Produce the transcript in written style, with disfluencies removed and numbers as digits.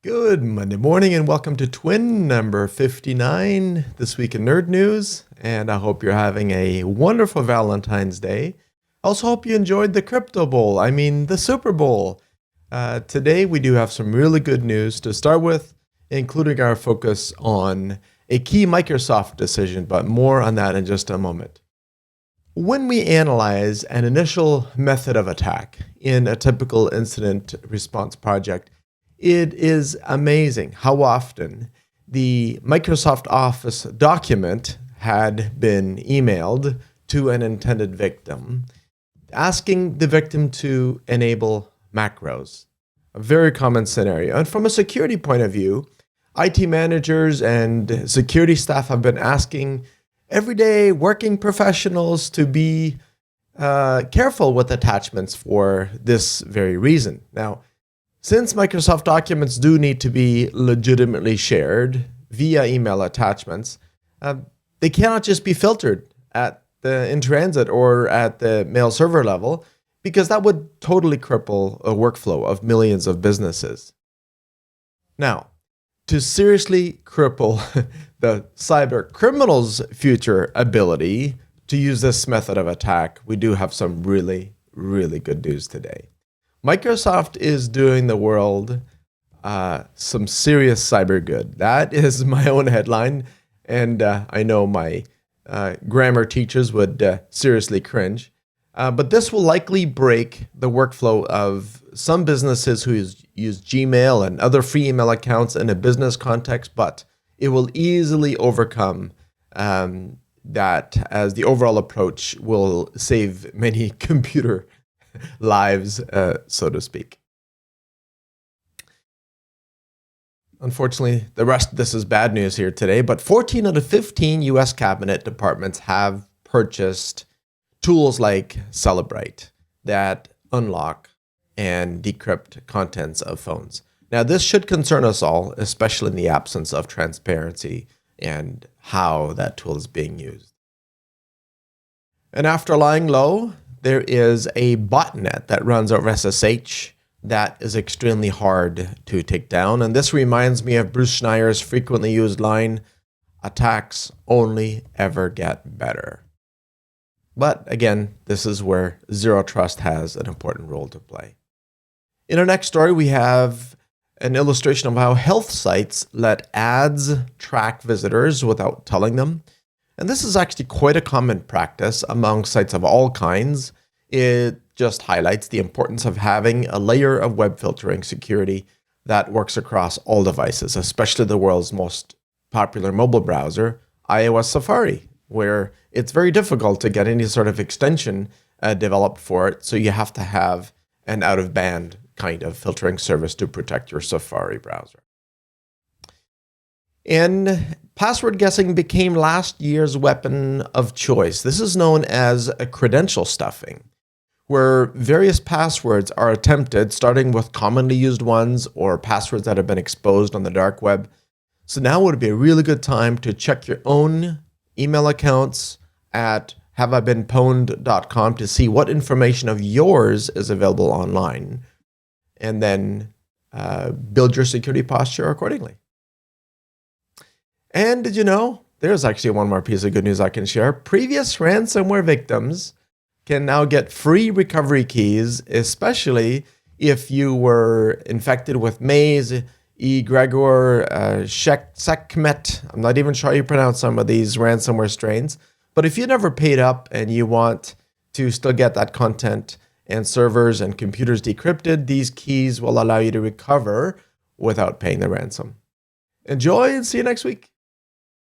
Good Monday morning and welcome to TWINN number 59, This Week in Nerd News, and I hope you're having a wonderful Valentine's Day. I also hope you enjoyed the Crypto Bowl, the Super Bowl. Today we do have some really good news to start with, including our focus on a key Microsoft decision, but more on that in just a moment. When we analyze an initial method of attack in a typical incident response project, it is amazing how often the Microsoft Office document had been emailed to an intended victim, asking the victim to enable macros. A very common scenario. And from a security point of view, IT managers and security staff have been asking everyday working professionals to be careful with attachments for this very reason. Now, since Microsoft documents do need to be legitimately shared via email attachments, they cannot just be filtered in transit or at the mail server level, because that would totally cripple a workflow of millions of businesses. Now, to seriously cripple the cyber criminals' future ability to use this method of attack, we do have some really, really good news today. Microsoft is doing the world some serious cyber good. That is my own headline, and I know my grammar teachers would seriously cringe. But this will likely break the workflow of some businesses who use Gmail and other free email accounts in a business context, but it will easily overcome that, as the overall approach will save many computer lives, so to speak. Unfortunately, the rest of this is bad news here today, but 14 out of 15 US cabinet departments have purchased tools like Celebrate that unlock and decrypt contents of phones. Now, this should concern us all, especially in the absence of transparency and how that tool is being used. And after lying low, there is a botnet that runs over SSH that is extremely hard to take down. And this reminds me of Bruce Schneier's frequently used line, "Attacks only ever get better." But again, this is where Zero Trust has an important role to play. In our next story, we have an illustration of how health sites let ads track visitors without telling them. And this is actually quite a common practice among sites of all kinds. It just highlights the importance of having a layer of web filtering security that works across all devices, especially the world's most popular mobile browser, iOS Safari, where it's very difficult to get any sort of extension developed for it. So you have to have an out-of-band kind of filtering service to protect your Safari browser. And password guessing became last year's weapon of choice. This is known as a credential stuffing, where various passwords are attempted, starting with commonly used ones or passwords that have been exposed on the dark web. So now would be a really good time to check your own email accounts at haveibeenpwned.com to see what information of yours is available online, and then build your security posture accordingly. And did you know, there's actually one more piece of good news I can share. Previous ransomware victims can now get free recovery keys, especially if you were infected with Maze, Egregor, Sekhmet. I'm not even sure how you pronounce some of these ransomware strains. But if you never paid up and you want to still get that content and servers and computers decrypted, these keys will allow you to recover without paying the ransom. Enjoy and see you next week.